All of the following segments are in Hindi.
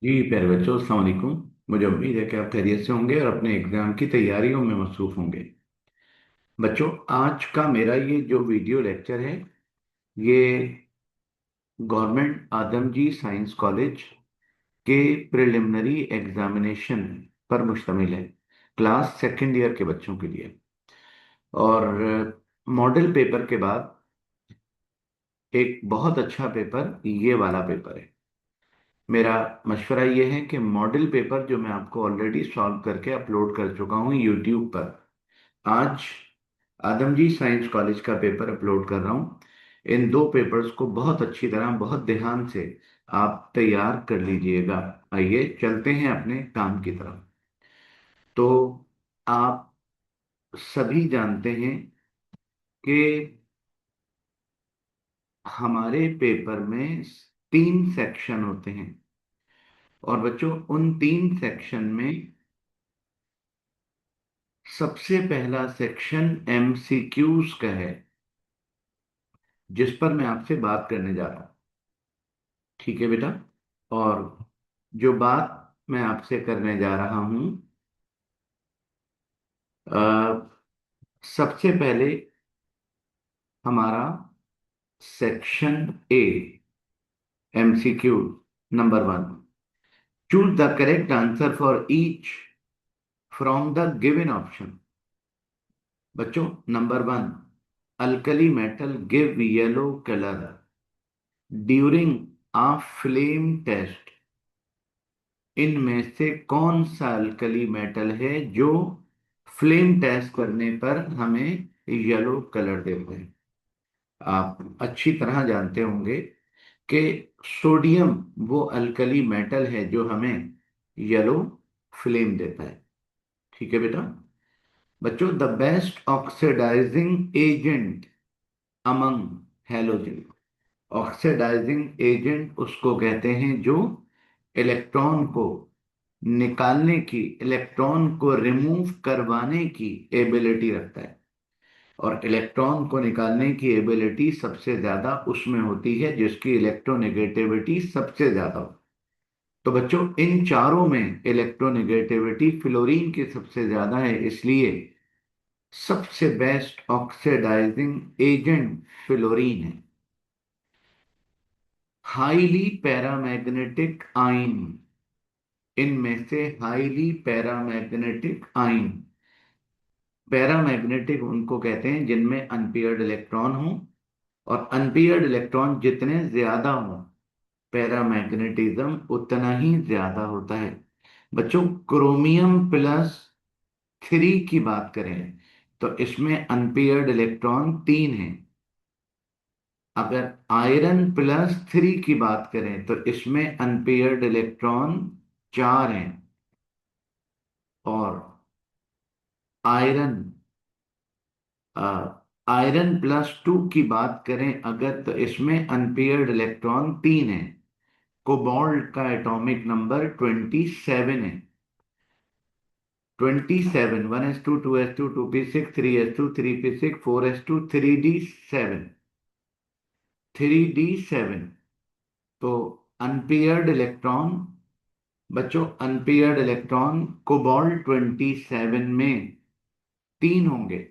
जी प्यारे बच्चों, अस्सलाम वालेकुम। मुझे उम्मीद है कि आप खैरियत से होंगे और अपने एग्जाम की तैयारियों में मसरूफ होंगे। बच्चों, आज का मेरा ये जो वीडियो लेक्चर है, ये गवर्नमेंट आदमजी साइंस कॉलेज के प्रिलिमिनरी एग्जामिनेशन पर मुश्तमिल है, क्लास सेकंड ईयर के बच्चों के लिए। और मॉडल पेपर के बाद एक बहुत अच्छा पेपर ये वाला पेपर है। मेरा मशवरा ये है कि मॉडल पेपर जो मैं आपको ऑलरेडी सॉल्व करके अपलोड कर चुका हूँ यूट्यूब पर, आज आदमजी साइंस कॉलेज का पेपर अपलोड कर रहा हूँ। इन दो पेपर्स को बहुत अच्छी तरह, बहुत ध्यान से आप तैयार कर लीजिएगा। आइए चलते हैं अपने काम की तरफ। तो आप सभी जानते हैं कि हमारे पेपर में तीन सेक्शन होते हैं। और बच्चों, उन तीन सेक्शन में सबसे पहला सेक्शन एमसीक्यूज का है, जिस पर मैं आपसे बात करने जा रहा हूं। ठीक है बेटा। और जो बात मैं आपसे करने जा रहा हूं, अ, सबसे पहले हमारा section A, MCQ number one. Choose the correct answer for each from the given option. बच्चों, number one, alkali metal give yellow colour during a flame test. इनमें से कौन सा अल्कली मेटल है जो फ्लेम टेस्ट करने पर हमें येलो कलर देते हैं? आप अच्छी तरह जानते होंगे कि सोडियम वो अल्कली मेटल है जो हमें येलो फ्लेम देता है। ठीक है बेटा। बच्चों, the best oxidising agent among halogen. Oxidising agent उसको कहते हैं जो इलेक्ट्रॉन को निकालने की, इलेक्ट्रॉन को रिमूव करवाने की एबिलिटी रखता है। और इलेक्ट्रॉन को निकालने की एबिलिटी सबसे ज्यादा उसमें होती है जिसकी इलेक्ट्रोनेगेटिविटी सबसे ज्यादा हो। तो बच्चों, इन चारों में इलेक्ट्रोनेगेटिविटी फ्लोरीन की सबसे ज्यादा है, इसलिए सबसे बेस्ट ऑक्सीडाइजिंग एजेंट फ्लोरीन है। हाईली पैरामैग्नेटिक आयन, इनमें से हाईली पैरामैग्नेटिक आयन, पैरामैग्नेटिक उनको कहते हैं जिनमें अनपेयर्ड इलेक्ट्रॉन हो, और अनपेयर्ड इलेक्ट्रॉन जितने ज्यादा हो, पैरामैग्नेटिज्म उतना ही ज्यादा होता है। बच्चों, क्रोमियम +3 की बात करें तो इसमें अनपेयर्ड इलेक्ट्रॉन 3 है। अगर आयरन +3 की बात करें तो इसमें अनपेयर्ड इलेक्ट्रॉन 4 हैं। और आयरन आयरन +2 की बात करें अगर, तो इसमें अनपेयर्ड इलेक्ट्रॉन 3 है। कोबाल्ट का एटॉमिक नंबर 27 है। 27, 1s2 2s2 2p6 3s2 3p6 4s2 3d7, 3d7। तो अनपेयर्ड इलेक्ट्रॉन, बच्चों अनपेयर्ड इलेक्ट्रॉन कोबाल्ट 27 में 3 होंगे।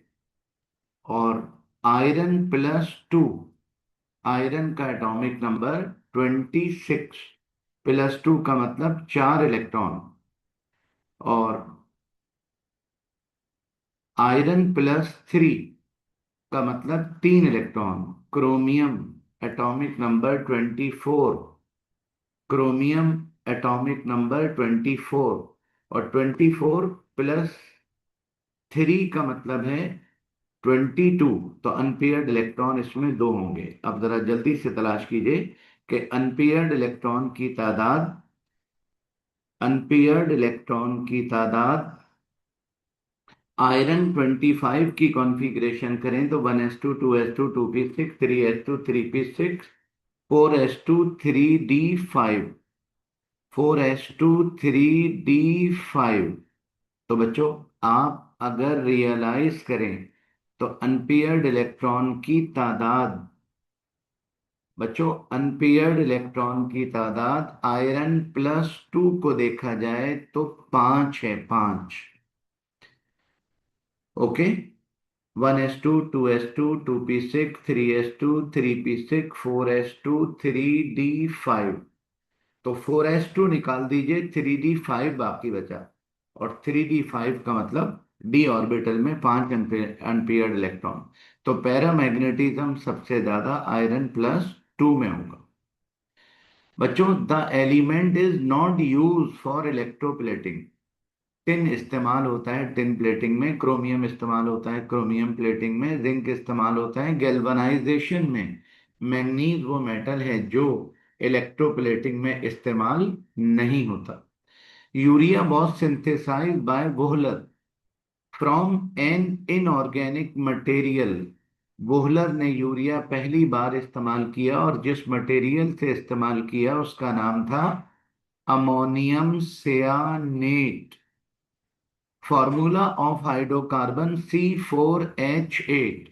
और आयरन +2, आयरन का एटॉमिक नंबर 26, +2 का मतलब 4 इलेक्ट्रॉन। और आयरन +3 का मतलब 3 electron. Chromium atomic number 24, chromium atomic number 24। और 24 + 3 का मतलब है 22। तो अनपेयर्ड इलेक्ट्रॉन इसमें दो होंगे। अब जरा जल्दी से तलाश कीजिए कि अनपेयर्ड इलेक्ट्रॉन की तादाद, अनपेयर्ड इलेक्ट्रॉन की तादाद आयरन 25 की कॉन्फ़िगरेशन करें तो 1s2 2s2 2p6 3s2 3p6 4s2 3d5, 4s2 3d5। तो बच्चों, आप अगर रियलाइज करें तो अनपेयर्ड इलेक्ट्रॉन की तादाद बच्चों, अनपेयर्ड इलेक्ट्रॉन की तादाद आयरन+2 को देखा जाए तो 5 है, 5। Okay. 1s2, 2s2, 2p6, 3s2, 3p6, 4s2, 3d5। तो 4s2 निकाल दीजिए, 3d5 बाकी बचा। और 3d5 का मतलब डी ऑर्बिटल में 5 अनपेयर्ड इलेक्ट्रॉन। तो पैरामैग्नेटिज्म सबसे ज्यादा आयरन+2 में होगा। बच्चों, the element is not use for electroplating. Tin इस्तेमाल होता है टिन प्लेटिंग में, क्रोमियम इस्तेमाल होता है क्रोमियम प्लेटिंग में, जिंक इस्तेमाल होता है गैल्वनाइजेशन में। मैंगनीज वो मेटल है जो इलेक्ट्रोप्लेटिंग में इस्तेमाल नहीं होता। Urea was synthesised by Wohler from an inorganic material. Wohler ने यूरिया पहली बार इस्तेमाल किया और जिस मटेरियल से इस्तेमाल किया उसका नाम था ammonium cyanate. Formula of hydrocarbon C4H8।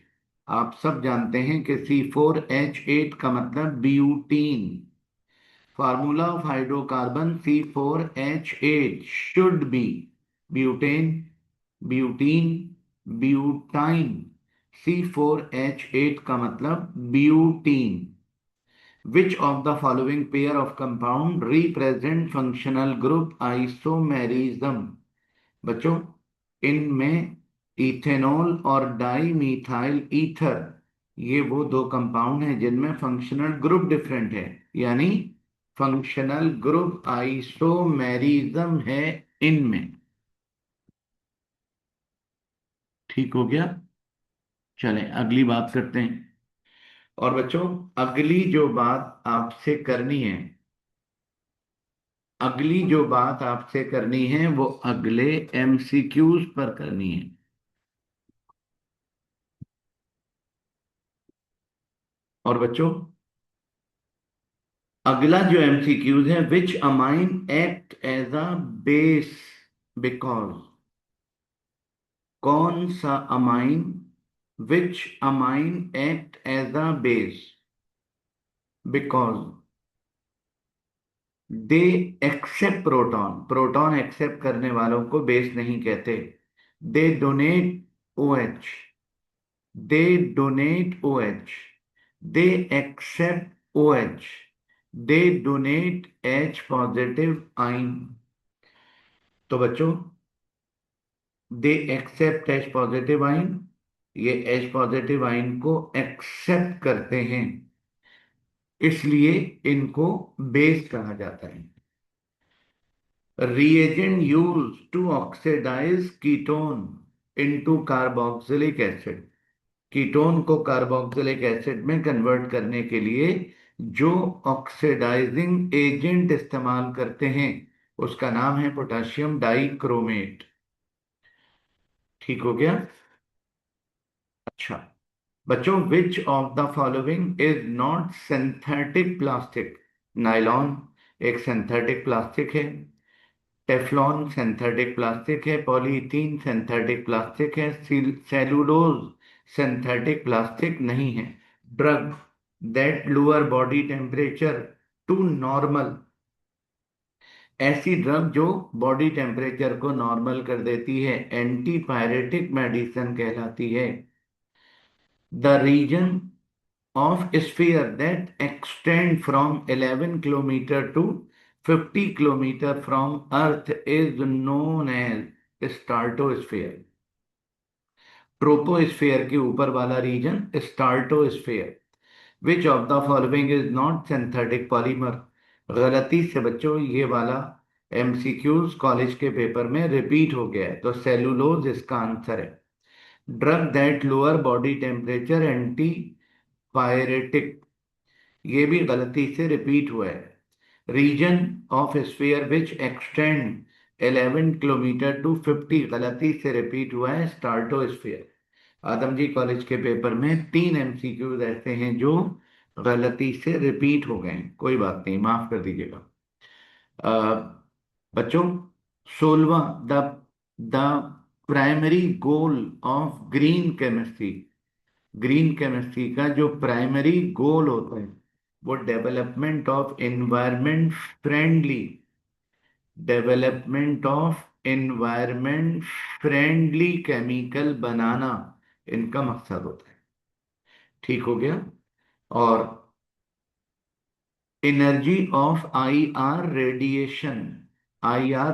आप सब जानते हैं कि C4H8 का मतलब butene. Formula of hydrocarbon C4H8 should be butane, butene, butyne. C4H8 का मतलब butene. Which of the following pair of compound represent functional group isomerism? बच्चों, इनमें इथेनॉल और डाई मीथाइल ईथर, ये वो दो कंपाउंड हैं जिनमें फंक्शनल ग्रुप डिफरेंट है, यानी फंक्शनल ग्रुप आइसोमेरिज्म है इनमें। ठीक हो गया। चलें अगली बात करते हैं। और बच्चों, अगली जो बात आपसे करनी है, अगली जो बात आपसे करनी है वो अगले एमसीक्यूज पर करनी है। और बच्चों, अगला जो एमसीक्यूज है, which amine act as a base because. कौन सा amine, which amine act as a base because they accept proton. Proton accept करने वालों को बेस नहीं कहते। They donate OH, they donate OH, they accept OH, they donate H positive ion. तो बच्चों, दे एक्सेप्ट H पॉजिटिव आइन, ये H पॉजिटिव आइन को एक्सेप्ट करते हैं, इसलिए इनको बेस कहा जाता है। reagent used to oxidize ketone into carboxylic acid। Ketone को कार्बोक्सिलिक एसिड में कन्वर्ट करने के लिए जो ऑक्सीडाइजिंग एजेंट इस्तेमाल करते हैं उसका नाम है पोटेशियम डाइक्रोमेट। ठीक हो गया। अच्छा बच्चों, which of the following is not synthetic plastic. Nylon एक सिंथेटिक प्लास्टिक है, टेफ्लॉन सिंथेटिक प्लास्टिक है, पॉलीथीन सिंथेटिक प्लास्टिक है, सेलुलोज सिंथेटिक प्लास्टिक नहीं है। Drug that lower body temperature to normal, ऐसी ड्रग जो बॉडी टेम्परेचर को नॉर्मल कर देती है, एंटीपायरेटिक मेडिसिन कहलाती है। The region of sphere that extend from 11 kilometer to 50 kilometer from earth is known as stratosphere. Troposphere के ऊपर वाला region stratosphere. Which of the following is not synthetic polymer. गलती से बच्चों ये वाला एमसीक्यूज कॉलेज के पेपर में रिपीट हो गया है, तो सेलुलोज इसका आंसर है। Drug that lower body temperature, antipyretic, ये भी गलती से रिपीट हुआ है। Region of sphere which extend 11 kilometre to 50, गलती से रिपीट हुआ है स्टार्टोस्फीयर। आदम जी कॉलेज के पेपर में 3 एमसीक्यूज ऐसे हैं जो गलती से रिपीट हो गए हैं, कोई बात नहीं, माफ कर दीजिएगा। अ, बच्चों, 16वां, the the primary goal of green chemistry. Green chemistry का जो प्राइमरी गोल होता है वो friendly development of environment friendly chemical बनाना इनका मकसद होता है। ठीक हो गया। और energy of I R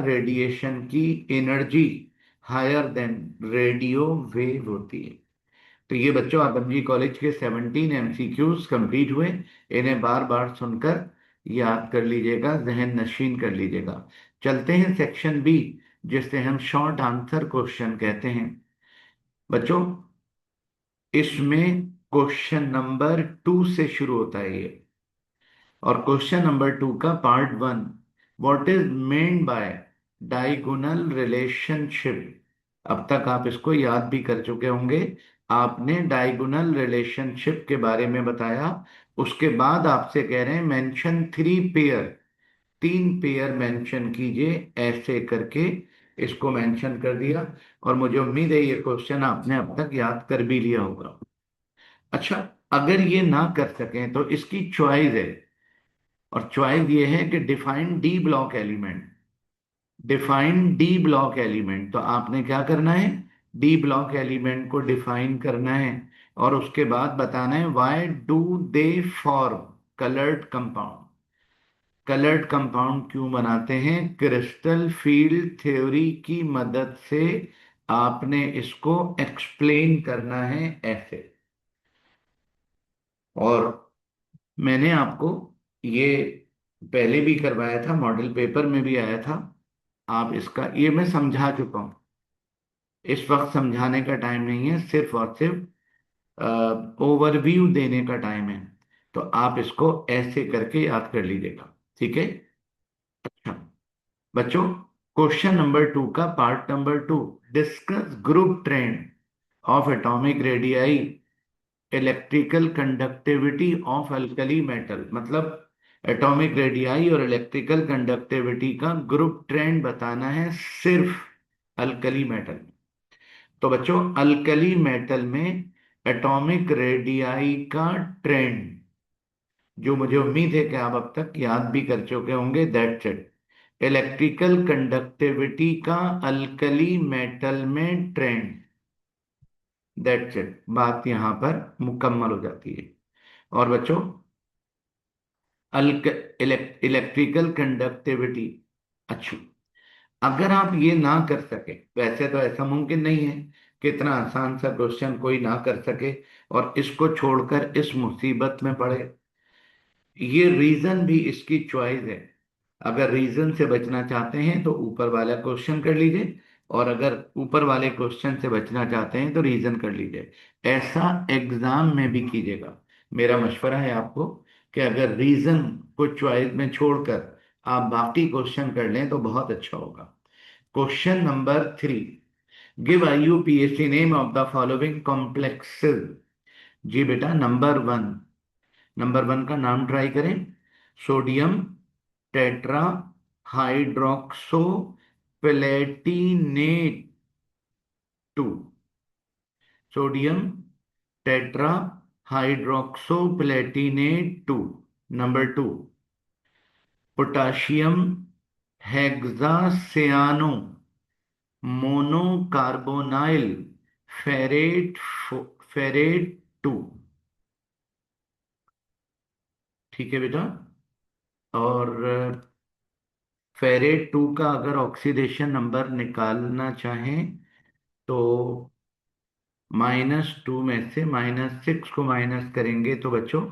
radiation की energy higher than radio wave होती है। तो ये बच्चों आदमजी कॉलेज के 17 एमसीक्यूज कंप्लीट हुए। इन्हें बार बार सुनकर याद कर लीजिएगा, जहन नशीन कर लीजिएगा। चलते हैं सेक्शन बी, जिसे हम शॉर्ट आंसर क्वेश्चन कहते हैं। बच्चों, इसमें क्वेश्चन नंबर 2 से शुरू होता है ये। और क्वेश्चन नंबर 2 का part 1, what is meant bye diagonal relationship. अब तक आप इसको याद भी कर चुके होंगे। आपने डायगोनल रिलेशनशिप के बारे में बताया। उसके बाद आपसे कह रहे हैं मेंशन 3 पेयर, 3 पेयर मेंशन कीजिए, ऐसे करके इसको मेंशन कर दिया। और मुझे उम्मीद है ये क्वेश्चन आपने अब तक याद कर भी लिया होगा। अच्छा, अगर ये ना कर सकें तो इसकी चॉइस है। और चॉइस ये है कि define D block element. Define D block element, तो आपने क्या करना है, डी ब्लॉक एलिमेंट को डिफाइन करना है। और उसके बाद बताना है why do they form coloured compound. Coloured compound क्यों बनाते हैं, क्रिस्टल फील्ड थ्योरी की मदद से आपने इसको एक्सप्लेन करना है ऐसे। और मैंने आपको ये पहले भी करवाया था, मॉडल पेपर में भी आया था। आप इसका ये मैं समझा चुका हूँ। इस वक्त समझाने का टाइम नहीं है, सिर्फ और सिर्फ ओवरव्यू देने का टाइम है। तो आप इसको ऐसे करके याद कर लीजिएगा। ठीक है। अच्छा बच्चों, क्वेश्चन नंबर 2 का part number 2, discuss group trend of atomic radii electrical conductivity of alkali metal. मतलब एटॉमिक रेडियाई और इलेक्ट्रिकल कंडक्टिविटी का ग्रुप ट्रेंड बताना है सिर्फ अल्कली मेटल। तो बच्चों, अल्कली मेटल में एटॉमिक रेडियाई का ट्रेंड, जो मुझे उम्मीद है कि आप अब तक याद भी कर चुके होंगे, दैट्स इट। इलेक्ट्रिकल कंडक्टिविटी का अल्कली मेटल में ट्रेंड, दैट्स इट। बात यहां पर मुकम्मल हो जाती है। और बच्चों, अल्क इलेक्ट्रिकल कंडक्टिविटी, अच्छी, अगर आप ये ना कर सके, वैसे तो ऐसा मुमकिन नहीं है कि इतना आसान सा क्वेश्चन कोई ना कर सके और इसको छोड़कर इस मुसीबत में पड़े। ये रीजन भी इसकी चॉइस है। अगर रीजन से बचना चाहते हैं तो ऊपर वाला क्वेश्चन कर लीजिए, और अगर ऊपर वाले क्वेश्चन से बचना चाहते हैं तो रीजन कर लीजिए। ऐसा एग्जाम में भी कीजिएगा। मेरा मशवरा है आपको कि अगर रीजन को चॉइस में छोड़कर आप बाकी क्वेश्चन कर लें तो बहुत अच्छा होगा। Question number 3, give IUPAC name of the following complexes. जी बेटा, नंबर 1 का नाम ट्राई करें। Sodium tetra hydroxo platinate 2। Sodium tetra hydroxo platinate 2। Number 2, potassium hexacyano monocarbonyl ferrate ferrate 2। ठीक है बेटा। और फेरेट 2 का अगर ऑक्सीडेशन नंबर निकालना चाहें तो -2 में से -6 को माइनस करेंगे तो बच्चों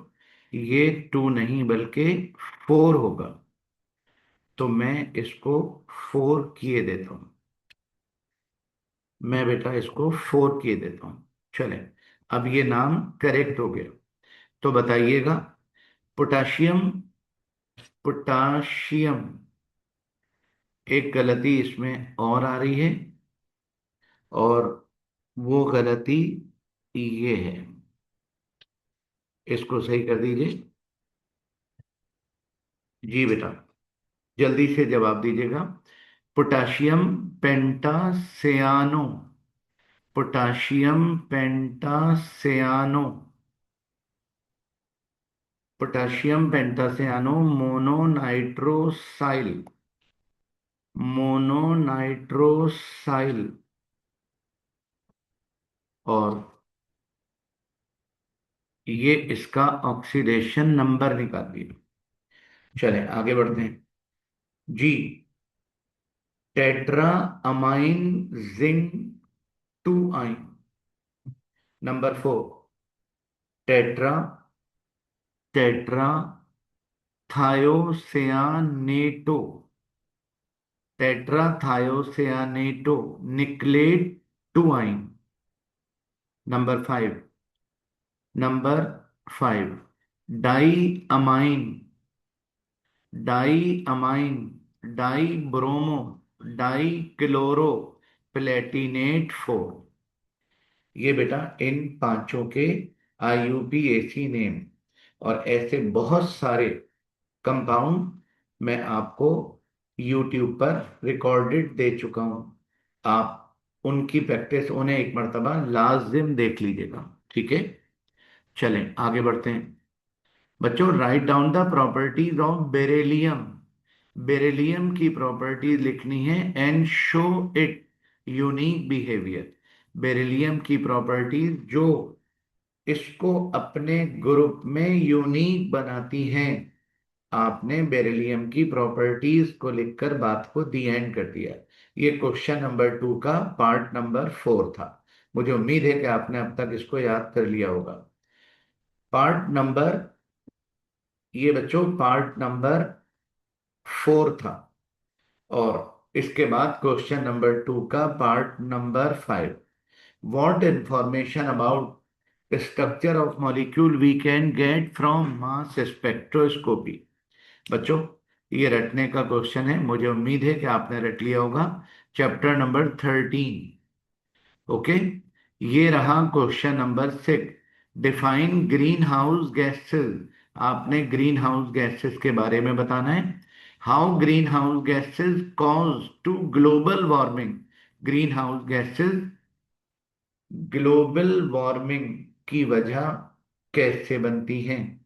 ये 2 नहीं बल्कि 4 होगा। तो मैं इसको 4 किए देता हूं। मैं बेटा इसको 4 किए देता हूं। चले, अब ये नाम करेक्ट हो गया। तो बताइएगा, पोटाशियम पोटाशियम एक गलती इसमें और आ रही है, और वो गलती ये है, इसको सही कर दीजिए। जी बेटा, जल्दी से जवाब दीजिएगा। Potassium pentacyano, potassium pentacyano potassium pentacyano mononitrosyl, mononitrosyl. और ये इसका ऑक्सीडेशन नंबर निकाल दिया। चलें आगे बढ़ते हैं जी। Tetra amine zinc 2 ion. Number 4, tetra tetra thiocyanato, tetra thiocyanato nickelate 2 ion. Number 5, number 5, di amine, di amine, di bromo, di chloro platinate 4। ये बेटा इन पांचों के IUPAC नेम। और ऐसे बहुत सारे कंपाउंड मैं आपको YouTube पर रिकॉर्डेड दे चुका हूं। आप उनकी प्रैक्टिस, उन्हें एक मर्तबा लाजिम देख लीजिएगा। ठीक है, चलें आगे बढ़ते हैं बच्चों। Write down the properties of beryllium. Beryllium की प्रॉपर्टीज लिखनी है and show it unique behaviour. Beryllium की प्रॉपर्टीज जो इसको अपने ग्रुप में यूनिक बनाती हैं। आपने बेरिलियम की प्रॉपर्टीज को लिखकर बात को दी एंड कर दिया। ये क्वेश्चन नंबर 2 का पार्ट नंबर 4 था। मुझे उम्मीद है कि आपने अब तक इसको याद कर लिया होगा। पार्ट नंबर ये बच्चों पार्ट नंबर 4 था। और इसके बाद क्वेश्चन नंबर 2 का part number 5। What information about structure of molecule we can get from mass spectroscopy? बच्चों ये रटने का क्वेश्चन है, मुझे उम्मीद है कि आपने रट लिया होगा। Chapter number 13। ओके, ये रहा question number 6। Define greenhouse gases. आपने ग्रीन हाउस गैसेस के बारे में बताना है। How greenhouse gases cause to global warming. Greenhouse gases global warming की वजह कैसे बनती हैं।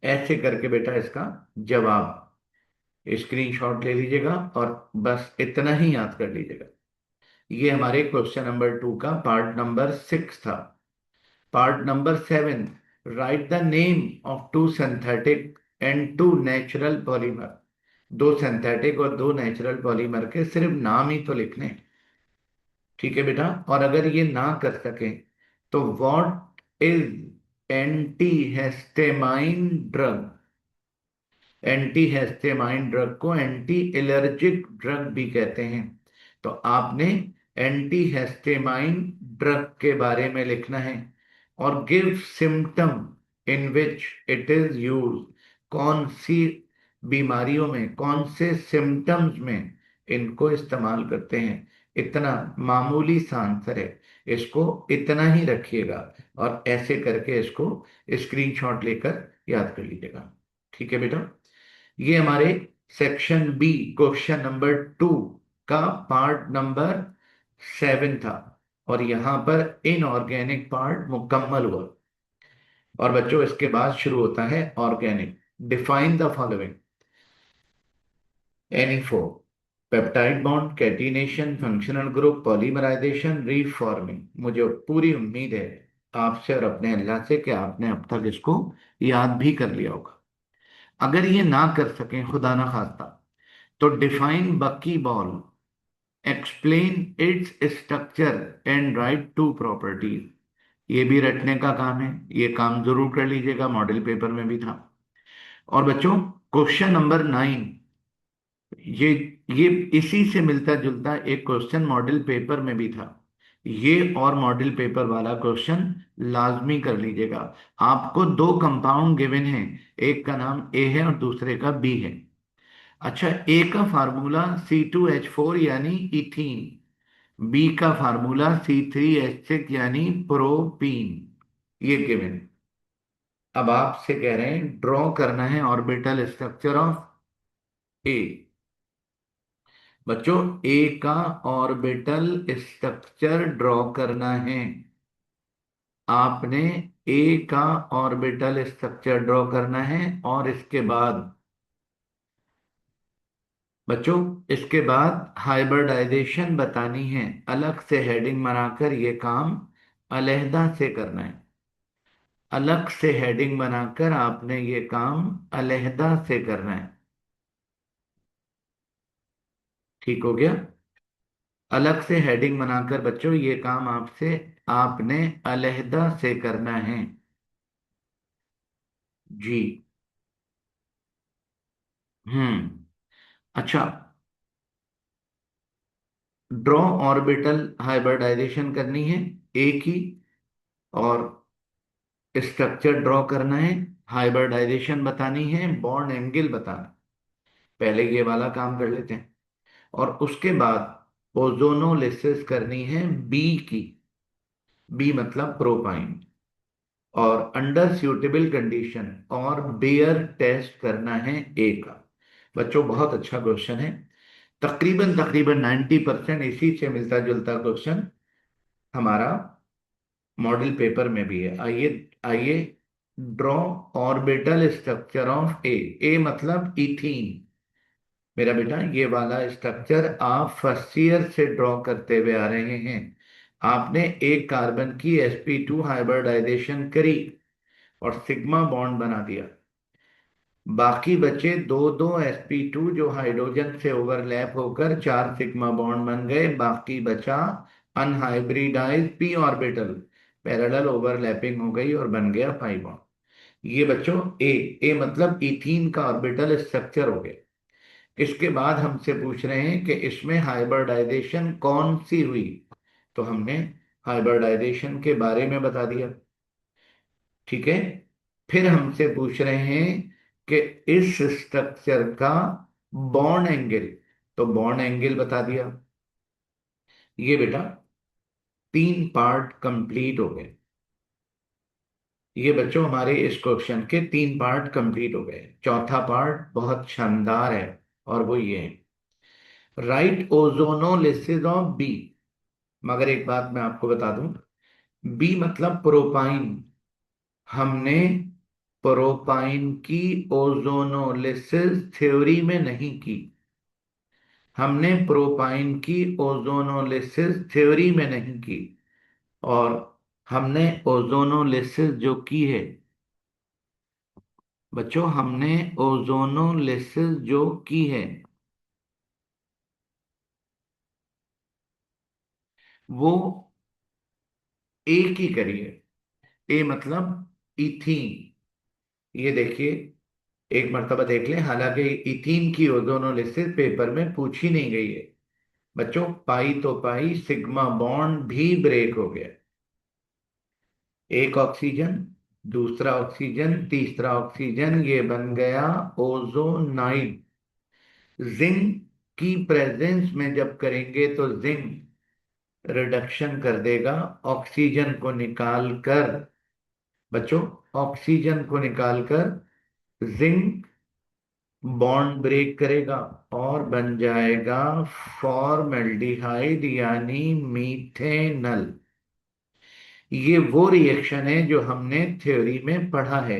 ऐसे करके बेटा इसका जवाब स्क्रीनशॉट ले लीजिएगा और बस इतना ही याद कर लीजिएगा। ये हमारे क्वेश्चन नंबर 2 का पार्ट नंबर 6 था। Part number 7, right the name of 2 synthetic and 2 natural polymer. 2 synthetic और 2 नेचुरल पॉलीमर के सिर्फ नाम ही तो लिखने हैं। ठीक है बेटा, और अगर ये ना कर सके तो what is anti histamine drug. Anti histamine drug को एंटी एलर्जिक ड्रग भी कहते हैं। तो आपने एंटी हेस्टेमाइन ड्रग के बारे में लिखना है। और give symptom in which it is use. कौन सी बीमारियों में, कौन से सिम्टम्स में इनको इस्तेमाल करते हैं। इतना मामूली सा आंसर है, इसको इतना ही रखिएगा और ऐसे करके इसको स्क्रीनशॉट लेकर याद कर लीजिएगा। ठीक है बेटा, ये हमारे सेक्शन बी क्वेश्चन नंबर 2 का पार्ट नंबर 7 था। और यहां पर इनऑर्गेनिक पार्ट मुकम्मल हुआ। और बच्चों इसके बाद शुरू होता है ऑर्गेनिक। Define the following. एनी4, peptide bond, catenation, functional group, polymerisation, reforming. मुझे पूरी उम्मीद है आपसे और अपने अल्लाह से कि आपने अब तक इसको याद भी कर लिया होगा। अगर ये ना कर सकें खुदा ना खास्ता, तो डिफाइन बकी ball, explain its structure and right 2 properties. ये भी रटने का काम है, ये काम जरूर कर लीजिएगा, मॉडल पेपर में भी था। और बच्चों क्वेश्चन नंबर 9, ये ये इसी से मिलता जुलता एक क्वेश्चन मॉडल पेपर में भी था। ये और मॉडल पेपर वाला क्वेश्चन लाजमी कर लीजिएगा। आपको 2 कंपाउंड गिवन है, एक का नाम ए है और दूसरे का बी है। अच्छा, ए का फार्मूला C2H4 यानी इथीन, बी का फार्मूला C3H6 यानी प्रोपीन। ये गिवन। अब आपसे कह रहे हैं ड्रॉ करना है ऑर्बिटल स्ट्रक्चर ऑफ ए। बच्चों ए का ऑर्बिटल स्ट्रक्चर ड्रॉ करना है। आपने ए का ऑर्बिटल स्ट्रक्चर ड्रॉ करना है, और इसके बाद बच्चों, इसके बाद हाइब्रिडाइजेशन बतानी है। अलग से हेडिंग बनाकर ये काम अलहदा से करना है। अलग से हेडिंग बनाकर आपने ये काम अलहदा से करना है। ठीक हो गया? अलग से हेडिंग बनाकर बच्चों ये काम आपसे आपने अलहदा से करना है। जी। अच्छा, ड्रॉ ऑर्बिटल हाइब्रिडाइजेशन करनी है ए की, और स्ट्रक्चर ड्रॉ करना है, हाइब्रिडाइजेशन बतानी है, बॉन्ड एंगल बताना है। पहले ये वाला काम कर लेते हैं, और उसके बाद ओजोनोलिसिस करनी है बी की। बी मतलब प्रोपाइन। और अंडर सूटेबल कंडीशन और बेयर टेस्ट करना है ए का। बच्चों बहुत अच्छा क्वेश्चन है। तकरीबन तकरीबन 90% इसी से मिलता जुलता क्वेश्चन हमारा मॉडल पेपर में भी है। आइए आइए, ड्रॉ ऑर्बिटल स्ट्रक्चर ऑफ ए। ए मतलब इथीन। मेरा बेटा ये वाला स्ट्रक्चर आप फर्स्ट ईयर से ड्रॉ करते हुए आ रहे हैं। आपने एक कार्बन की sp2 हाइब्रिडाइजेशन करी और सिग्मा बॉन्ड बना दिया। बाकी बचे दो दो sp2 जो हाइड्रोजन से ओवरलैप होकर चार सिग्मा बॉन्ड बन गए। बाकी बचा unhybridised P orbital, parallel overlapping हो गई और बन गया पाई बॉन्ड। ये बच्चों ए। ए मतलब इथीन का ऑर्बिटल स्ट्रक्चर हो गया। इसके बाद हमसे पूछ रहे हैं कि इसमें हाइब्रिडाइजेशन कौन सी हुई, तो हमने हाइब्रिडाइजेशन के बारे में बता दिया। ठीक है। फिर हमसे पूछ रहे हैं कि इस स्ट्रक्चर का बॉन्ड एंगल, तो बॉन्ड एंगल बता दिया। ये बेटा तीन पार्ट कंप्लीट हो गए। ये बच्चों हमारे इस क्वेश्चन के तीन पार्ट कंप्लीट हो गए। चौथा पार्ट बहुत शानदार है, और वो ये है, राइट ओजोनोलिसिस ऑफ बी। मगर एक बात मैं आपको बता दूं, बी मतलब प्रोपाइन। हमने प्रोपाइन की ओजोनोलिसिस थ्योरी में नहीं की। हमने प्रोपाइन की ओजोनोलिसिस थ्योरी में नहीं की। और हमने ओजोनोलिसिस जो की है बच्चों, हमने ओजोनोलिसिस जो की है वो एक ही करी है। ए मतलब इथीन। ये देखिए, एक मर्तबा देख लें, हालांकि इथीन की ओजोनोलिसिस पेपर में पूछी नहीं गई है। बच्चों पाई तो पाई, सिग्मा बॉन्ड भी ब्रेक हो गया। एक ऑक्सीजन, दूसरा ऑक्सीजन, तीसरा ऑक्सीजन, ये बन गया ओजोनाइड। जिंक की प्रेजेंस में जब करेंगे तो जिंक रिडक्शन कर देगा ऑक्सीजन को निकाल कर। बच्चों ऑक्सीजन को निकालकर जिंक बॉन्ड ब्रेक करेगा और बन जाएगा फॉर्मल्डिहाइड यानी मीथेनल। ये वो रिएक्शन है जो हमने थ्योरी में पढ़ा है,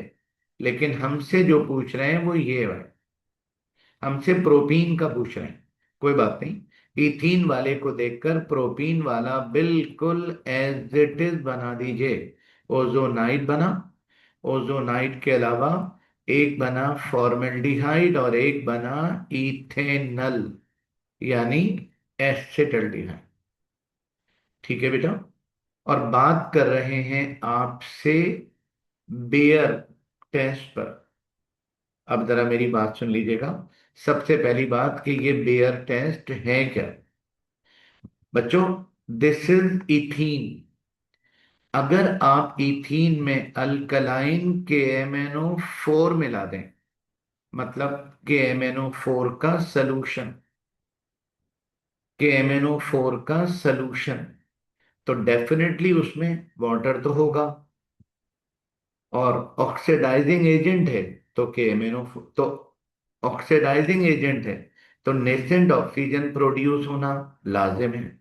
लेकिन हमसे जो पूछ रहे हैं वो ये है। हमसे प्रोपीन का पूछ रहे हैं। कोई बात नहीं, इथीन वाले को देखकर प्रोपीन वाला बिल्कुल एज इट इज बना दीजिए। ओजोनाइड बना। ओजोनाइड के अलावा एक बना फॉर्मेल्डिहाइड और एक बना इथेनल यानी एसिटल्डिहाइड। ठीक है बेटा। और बात कर रहे हैं आपसे बेयर टेस्ट पर। अब जरा मेरी बात सुन लीजिएगा। सबसे पहली बात कि ये बेयर टेस्ट है क्या। बच्चों दिस इज इथीन। अगर आप इथीन में अल्कलाइन के KMnO4 मिला दें, मतलब KMnO4 का सलूशन, KMnO4 का सलूशन, तो डेफिनेटली उसमें वाटर तो होगा, और ऑक्सीडाइजिंग एजेंट है तो KMnO4 तो ऑक्सीडाइजिंग एजेंट है तो नेसेंट ऑक्सीजन प्रोड्यूस होना लाजिम है।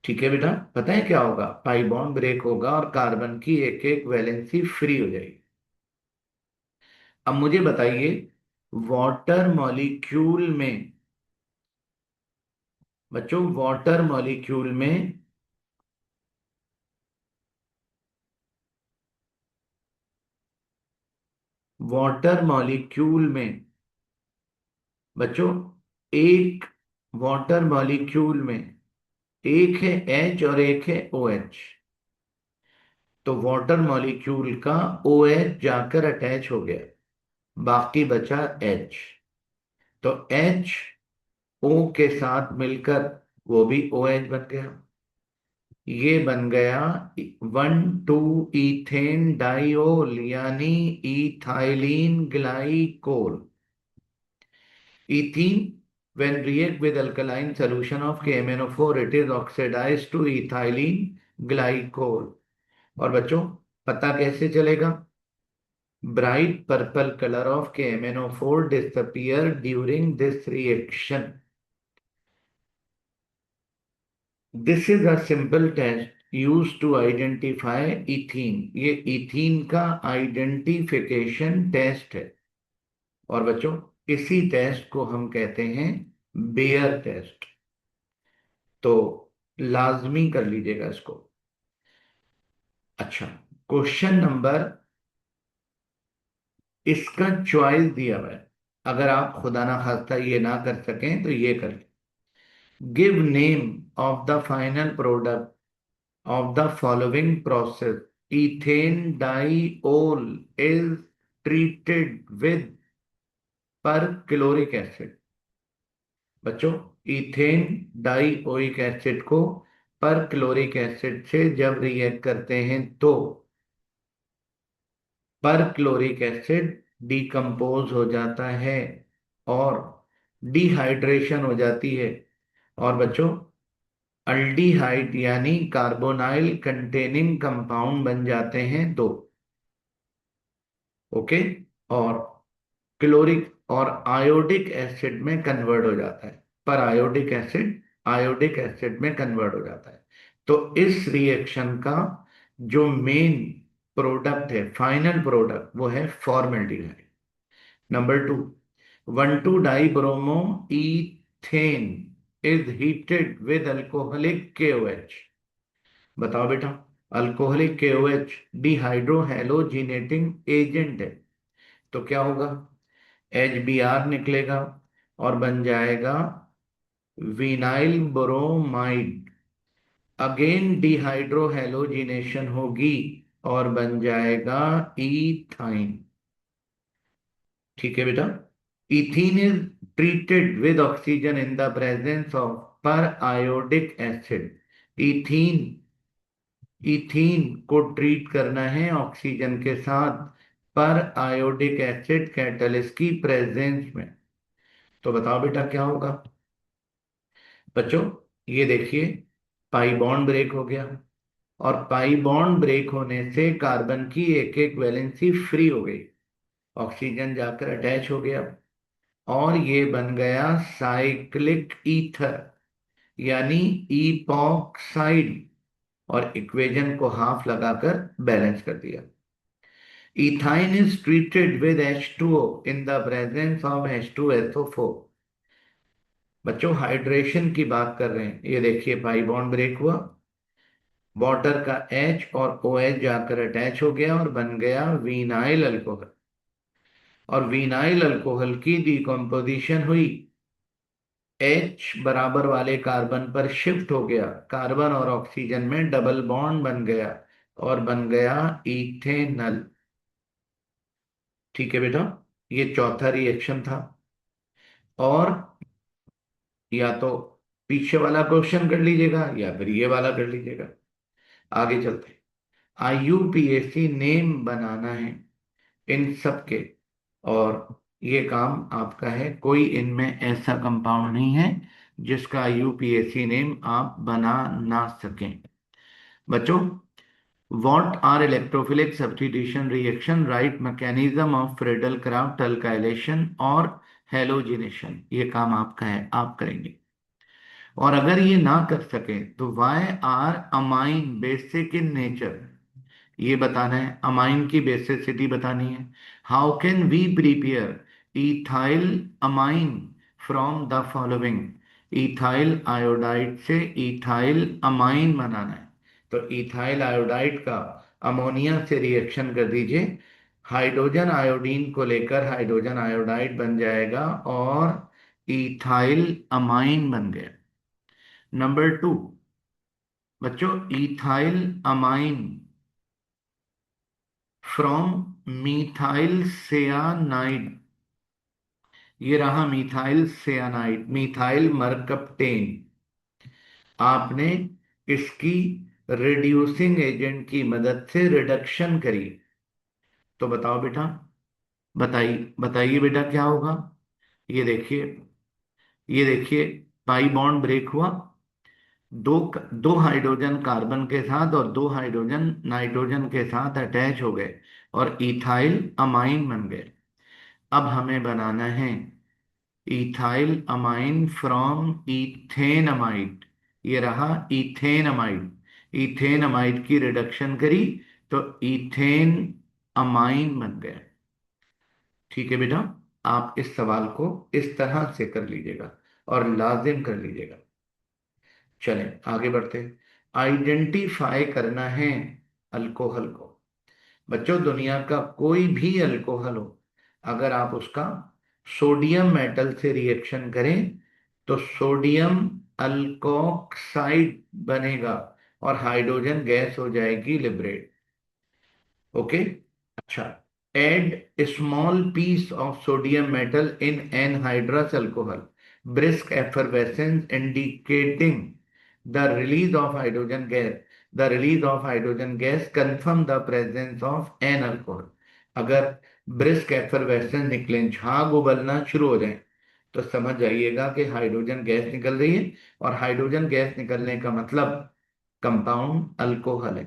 ठीक है बेटा, पता है क्या होगा? पाई बॉन्ड ब्रेक होगा और कार्बन की एक एक वैलेंसी फ्री हो जाएगी। अब मुझे बताइए, वाटर मॉलिक्यूल में, बच्चों वाटर मॉलिक्यूल में वाटर मॉलिक्यूल में बच्चों एक वाटर मॉलिक्यूल में एक है एच और एक है ओ एच। तो वाटर मॉलिक्यूल का ओ एच जाकर अटैच हो गया, बाकी बचा एच। तो एच ओ के साथ मिलकर वो भी ओ एच बन गया। ये बन गया 1,2 इथेन डाइओल यानी ethylene glycol. Ethene, when react with alkaline solution of KMnO4, it is oxidized to ethylene glycol। और बच्चों पता कैसे चलेगा? Bright purple color of KMnO4 disappear during this reaction। This is a simple test used to identify ethene। ये ethene का आइडेंटिफिकेशन टेस्ट है। और बच्चों इसी टेस्ट को हम कहते हैं बेयर टेस्ट। तो लाजमी कर लीजिएगा इसको। अच्छा, क्वेश्चन नंबर, इसका चॉइस दिया हुआ है। अगर आप खुदा ना खास्ता ये ना कर सकें तो ये कर, give name of the final product of the following process. Ethane diol is treated with पर क्लोरिक एसिड। बच्चों इथेन डाइओइक एसिड को पर क्लोरिक एसिड से जब रिएक्ट करते हैं तो पर क्लोरिक एसिड डिकम्पोज हो जाता है और डिहाइड्रेशन हो जाती है। और बच्चों अल्डिहाइड यानी कार्बोनाइल कंटेनिंग कंपाउंड बन जाते हैं दो। ओके। और क्लोरिक और आयोडिक एसिड में कन्वर्ट हो जाता है, पर आयोडिक एसिड में कन्वर्ट हो जाता है। तो इस रिएक्शन का जो मेन प्रोडक्ट है, फाइनल प्रोडक्ट, वो है फॉर्मेल्डिहाइड। नंबर टू, 1,2-डाइब्रोमो ethane is heated with alcoholic KOH। बताओ बेटा, alcoholic KOH dehydro halogenating agent है। तो क्या होगा? HBr निकलेगा और बन जाएगा vinyl bromide. Again dehydro halogenation होगी और बन जाएगा इथाइन। ठीक है बेटा। Ethene is treated with oxygen in the presence of per iodic acid. Ethene ethene को ट्रीट करना है ऑक्सीजन के साथ पर आयोडिक एसिड कैटलिस्ट की प्रेजेंस में। तो बताओ बेटा क्या होगा? बच्चों ये देखिए, पाई बॉन्ड ब्रेक हो गया और पाई बॉन्ड ब्रेक होने से कार्बन की एक एक वैलेंसी फ्री हो गई, ऑक्सीजन जाकर अटैच हो गया और ये बन गया साइक्लिक ईथर यानी इपॉक्साइड। और इक्वेशन को हाफ लगाकर बैलेंस कर दिया। Ethyne is treated with H2O in the presence of H2SO4। बच्चों हाइड्रेशन की बात कर रहे हैं, ये देखिए पाई बॉन्ड ब्रेक हुआ, वाटर का H और OH जाकर अटैच हो गया और बन गया विनाइल अल्कोहल। और विनाइल अल्कोहल की डिकम्पोजिशन हुई, H बराबर वाले कार्बन पर शिफ्ट हो गया, कार्बन और ऑक्सीजन में डबल बॉन्ड बन गया और बन गया इथेनल। ठीक है बेटा, ये चौथा रिएक्शन था। और या तो पीछे वाला क्वेश्चन कर लीजिएगा या फिर ये वाला कर लीजिएगा। आगे चलते हैं। IUPAC नेम बनाना है इन सब के, और ये काम आपका है। कोई इनमें ऐसा कंपाउंड नहीं है जिसका IUPAC नेम आप बना ना सकें। बच्चों what are electrophilic substitution reaction, write mechanism of Friedel Crafts alkylation और हेलोजिनेशन। ये काम आपका है, आप करेंगे। और अगर ये ना कर सके तो why are amine basic in nature, ये बताना है, अमाइन की बेसिसिटी बतानी है। How can we prepare ethyl amine from the following, ethyl iodide से इथाइल अमाइन बनाना है। तो इथाइल आयोडाइड का अमोनिया से रिएक्शन कर दीजिए, हाइड्रोजन आयोडीन को लेकर हाइड्रोजन आयोडाइड बन जाएगा और इथाइल अमाइन बन गया। नंबर टू बच्चों, इथाइल अमाइन फ्रॉम मिथाइल सेयानाइड, ये रहा मिथाइल सेयानाइड, मिथाइल मरकप्टेन। आपने इसकी रिड्यूसिंग एजेंट की मदद से रिडक्शन करी, तो बताओ बेटा, बताइए बताइए बेटा क्या होगा। ये देखिए, ये देखिए, पाई बॉन्ड ब्रेक हुआ, दो दो हाइड्रोजन कार्बन के साथ और दो हाइड्रोजन नाइट्रोजन के साथ अटैच हो गए और इथाइल अमाइन बन गए। अब हमें बनाना है इथाइल अमाइन फ्रॉम इथेनमाइड, ये रहा इथेनमाइड, इथेनमाइड की रिडक्शन करी तो इथेन अमाइन बन गया। ठीक है बेटा, आप इस सवाल को इस तरह से कर लीजिएगा और लाजिम कर लीजिएगा। चलें आगे बढ़ते हैं। आइडेंटिफाई करना है अल्कोहल को। बच्चों, दुनिया का कोई भी अल्कोहल हो, अगर आप उसका सोडियम मेटल से रिएक्शन करें तो सोडियम अल्कोक्साइड बनेगा और हाइड्रोजन गैस हो जाएगी लिबरेट। ओके, अच्छा, add small piece of sodium metal in anhydrous alcohol, brisk effervescence indicating the release of hydrogen gas, the release of hydrogen gas confirm the presence of an alcohol। अगर ब्रिस्क एफरवेसेंस निकले, झाग उबलना शुरू हो जाए, तो समझ जाइएगा कि हाइड्रोजन गैस निकल रही है और हाइड्रोजन गैस निकलने का मतलब कंपाउंड अल्कोहल है।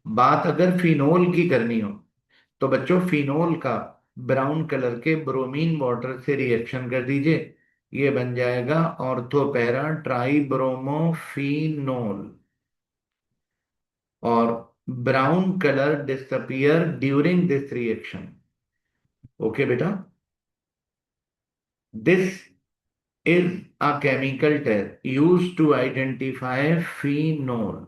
बात अगर फिनोल की करनी हो तो बच्चों, फिनोल का ब्राउन कलर के ब्रोमीन वाटर से रिएक्शन कर दीजिए, ये बन जाएगा ऑर्थोपैरा ट्राइब्रोमोफिनोल, और brown colour disappear during this reaction. Okay बेटा, this is a chemical test use to identify phenol.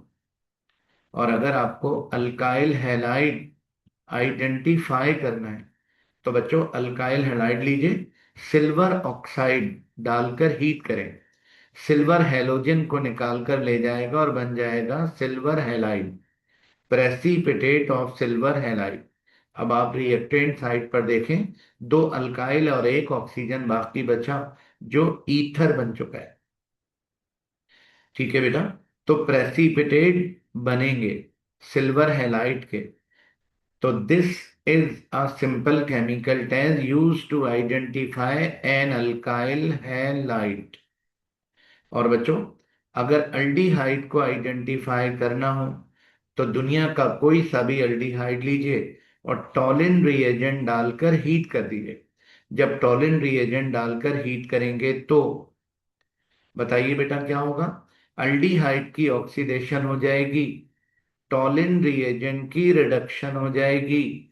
और अगर आपको अल्काइल हैलाइड आइडेंटिफाई करना है तो बच्चों, अल्काइल हैलाइड लीजिए, सिल्वर ऑक्साइड डालकर हीट करें, सिल्वर हैलोजन को निकाल कर ले जाएगा और बन जाएगा silver halide, precipitate of silver halide. अब आप रिएक्टेंट साइड पर देखें, दो अल्काइल और एक ऑक्सीजन बाकी बचा जो ईथर बन चुका है। ठीक है बेटा, तो प्रेसिपिटेट बनेंगे सिल्वर हैलाइड के। तो this is a simple chemical test used to identify an alkyl halide। और बच्चों, अगर अल्डिहाइड को आइडेंटिफाई करना हो तो दुनिया का कोई सा भी अल्डिहाइड लीजिए और टॉलिन रिएजेंट डालकर हीट कर दीजिए। जब टॉलिन रिएजेंट डालकर हीट करेंगे तो बताइए बेटा क्या होगा, अल्डिहाइड की ऑक्सीडेशन हो जाएगी, टॉलिन रिएजेंट की रिडक्शन हो जाएगी,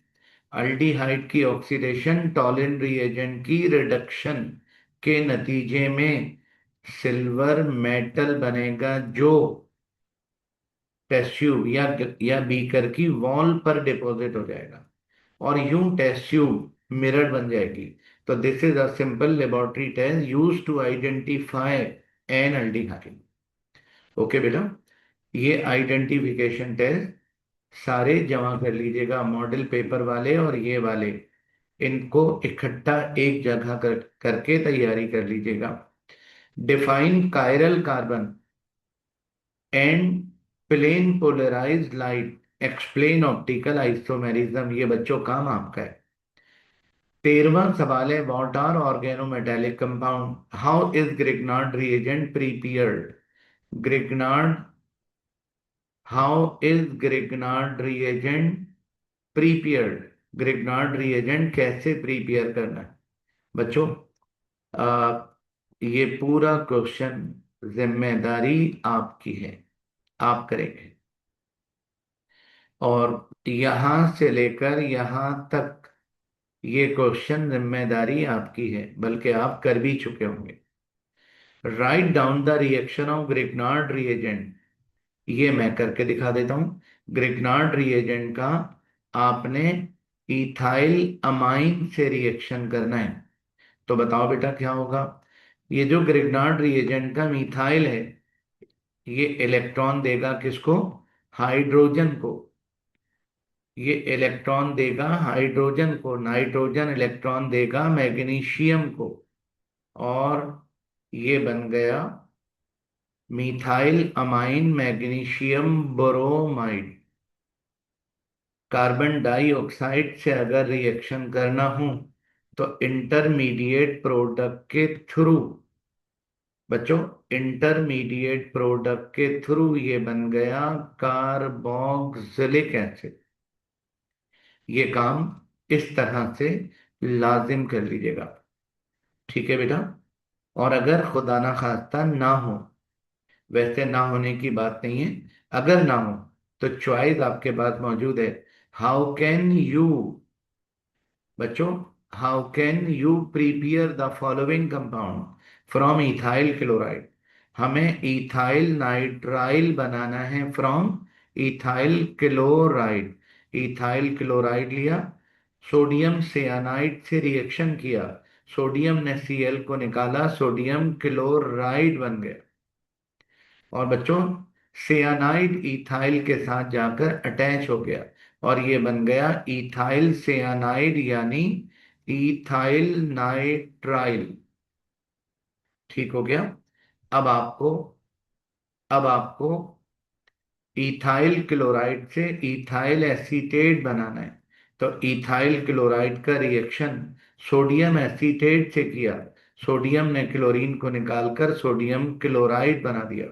अल्डिहाइड की ऑक्सीडेशन टॉलिन रिएजेंट की रिडक्शन के नतीजे में सिल्वर मेटल बनेगा जो टेस्ट ट्यूब या बीकर की वॉल पर डिपॉजिट हो जाएगा और यूं टेस्ट ट्यूब मिरर बन जाएगी। तो this is a simple laboratory test use to identify an aldehyde. Okay बेटा, ये आइडेंटिफिकेशन टेस्ट सारे जमा कर लीजिएगा, मॉडल पेपर वाले और ये वाले, इनको इकट्ठा एक जगह करके तैयारी कर लीजिएगा। Define chiral carbon and plane polarized light, explain optical isomerism, ये बच्चों काम आपका है। 13वां सवाल है, what are organometallic compound, how is Grignard reagent prepared, Grignard, how is Grignard reagent prepared, Grignard reagent कैसे प्रीपेयर करना है। बच्चों, ये पूरा क्वेश्चन जिम्मेदारी आपकी है, आप करेंगे। और यहां से लेकर यहां तक ये क्वेश्चन जिम्मेदारी आपकी है, बल्कि आप कर भी चुके होंगे। Write down the reaction of Grignard reagent, ये मैं करके दिखा देता हूं। ग्रिग्नार्ड रिएजेंट का आपने इथाइल अमाइन से रिएक्शन करना है। तो बताओ बेटा क्या होगा। ये जो ग्रिग्नार्ड रिएजेंट का मिथाइल है, ये इलेक्ट्रॉन देगा किसको? हाइड्रोजन को। ये इलेक्ट्रॉन देगा हाइड्रोजन को, नाइट्रोजन इलेक्ट्रॉन देगा मैग्नीशियम को। और ये बन गया methyl amine magnesium bromide. Carbon dioxide से अगर रिएक्शन करना हो तो इंटरमीडिएट प्रोडक्ट के थ्रू, बच्चों, इंटरमीडिएट प्रोडक्ट के थ्रू ये बन गया कार्बोक्सिलिक एसिड। ये काम इस तरह से लाजिम कर लीजिएगा। ठीक है बेटा। और अगर खुदा ना खास्ता ना हो, वैसे ना होने की बात नहीं है, अगर ना हो तो चॉइस आपके पास मौजूद है। हाउ कैन यू, बच्चों, how can you prepare the following compound from ethyl chloride. हमें इथाइल नाइट्राइल बनाना है from ethyl chloride. Ethyl chloride लिया, सोडियम सियानाइड से रिएक्शन किया, सोडियम ने Cl को निकाला, सोडियम क्लोराइड बन गया। और बच्चों, सियानाइड इथाइल के साथ जाकर अटैच हो गया और ये बन गया इथाइल सियानाइड, यानी इथाइल नाइट्राइल। ठीक हो गया। अब आपको अब आपको इथाइल क्लोराइड से इथाइल एसीटेट बनाना है। तो इथाइल क्लोराइड का रिएक्शन सोडियम एसीटेट से किया, सोडियम ने क्लोरीन को निकालकर सोडियम क्लोराइड बना दिया।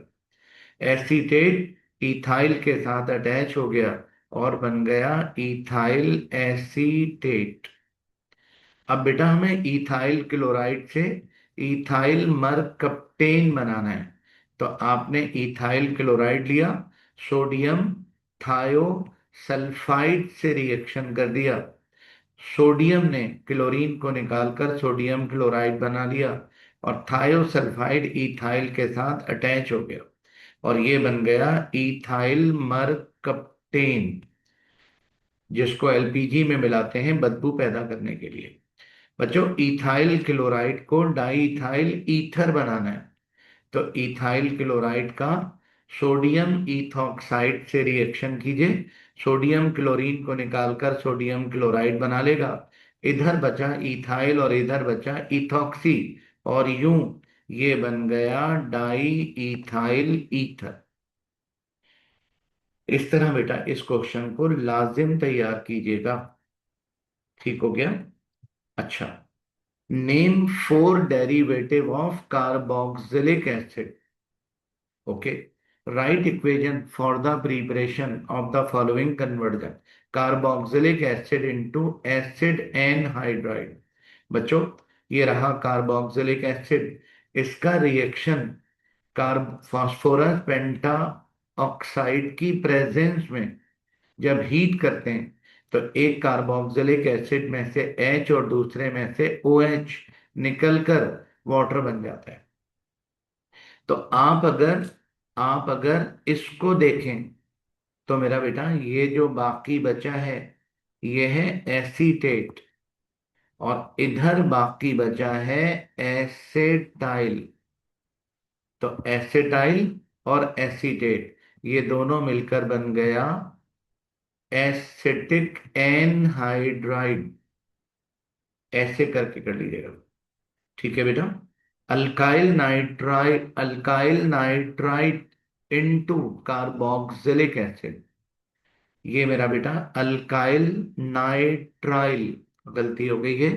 एसीटेट इथाइल के साथ अटैच हो गया और बन गया इथाइल एसीटेट। अब बेटा हमें इथाइल क्लोराइड से इथाइल मरकप्टेन बनाना है। तो आपने इथाइल क्लोराइड लिया, सोडियम थायो सल्फाइड से रिएक्शन कर दिया, सोडियम ने क्लोरीन को निकालकर सोडियम क्लोराइड बना लिया और थायोसल्फाइड इथाइल के साथ अटैच हो गया और ये बन गया इथाइल मरकप्टेन, जिसको एलपीजी में मिलाते हैं बदबू पैदा करने के लिए। बच्चों, इथाइल क्लोराइड को डाई इथाइल ईथर बनाना है। तो इथाइल क्लोराइड का सोडियम इथॉक्साइड से रिएक्शन कीजिए, सोडियम क्लोरीन को निकालकर सोडियम क्लोराइड बना लेगा। इधर बचा इथाइल और इधर बचा इथॉक्सी, और यूं ये बन गया डाई इथाइल ईथर। इस तरह बेटा इस क्वेश्चन को लाजिम तैयार कीजिएगा। ठीक हो गया। अच्छा, name four derivative of carboxylic acid. Okay, right equation for the preparation of the following conversion carboxylic acid into acid anhydride. बच्चों, ये रहा कार्बोक्सिलिक एसिड, इसका रिएक्शन कार्ब फास्फोरस पेंटा ऑक्साइड की प्रेजेंस में जब हीट करते हैं तो एक कार्बोक्सिलिक एसिड में से H और दूसरे में से OH निकलकर वाटर बन जाता है। तो आप अगर इसको देखें तो मेरा बेटा ये जो बाकी बचा है ये है एसीटेट, और इधर बाकी बचा है एसेटाइल। तो एसेटाइल और एसीटेट ये दोनों मिलकर बन गया एसिटिक एनहाइड्राइड। ऐसे करके कर लीजिएगा। ठीक है बेटा। Alkyl nitrite into carboxylic acid. ये मेरा बेटा अल्काइल नाइट्राइल, गलती हो गई है,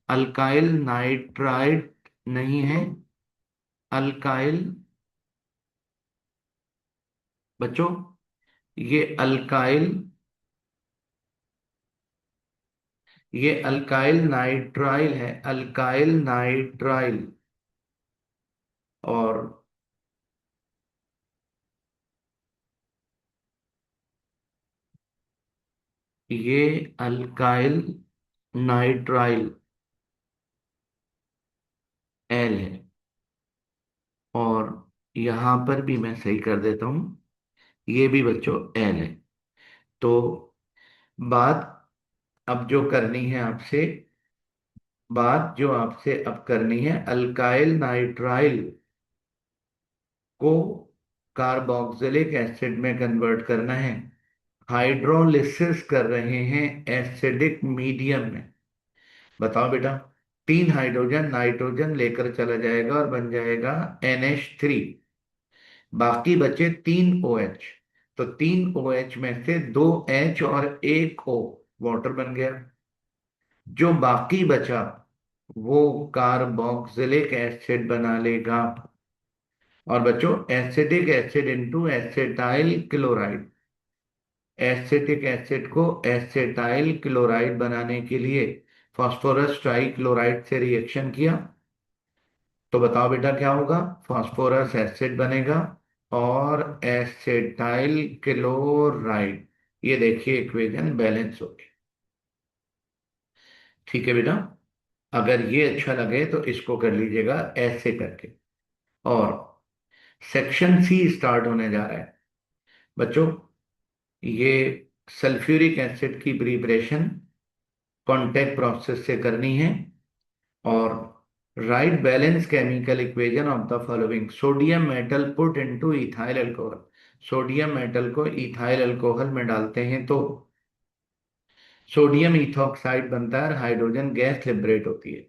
अल्काइल नाइट्राइट नहीं है, अल्काइल, बच्चों, ये अल्काइल नाइट्राइल है, अल्काइल नाइट्राइल। और ये अल्काइल नाइट्राइल एल है। और यहां पर भी मैं सही कर देता हूं, ये भी बच्चों एल है। तो बात अब जो करनी है आपसे, बात जो आपसे अब करनी है, अल्काइल नाइट्राइल को कार्बोक्सिलिक एसिड में कन्वर्ट करना है। हाइड्रोलिसिस कर रहे हैं एसिडिक मीडियम में। बताओ बेटा, तीन हाइड्रोजन नाइट्रोजन लेकर चला जाएगा और बन जाएगा NH3। बाकी बचे तीन OH। तो तीन OH में से दो H और एक O, वाटर बन गया। जो बाकी बचा वो कार्बोक्सिलिक एसिड बना लेगा। और बच्चों, acidic acid into acetyl chloride, acetic acid को एसिटाइल क्लोराइड बनाने के लिए फास्फोरस ट्राइक्लोराइड से रिएक्शन किया। तो बताओ बेटा क्या होगा, फास्फोरस एसिड बनेगा और एसिटाइल क्लोराइड। ये देखिए इक्वेशन बैलेंस होगी। ठीक है बेटा, अगर ये अच्छा लगे तो इसको कर लीजिएगा ऐसे करके। और सेक्शन सी स्टार्ट होने जा रहा है बच्चों। ये सल्फ्यूरिक एसिड की प्रिपरेशन कॉन्टैक्ट प्रोसेस से करनी है। और right balance chemical equation of the following, sodium metal put into ethyl alcohol. Sodium metal को इथाइल अल्कोहल में डालते हैं तो सोडियम इथॉक्साइड बनता है और हाइड्रोजन गैस लिबरेट होती है।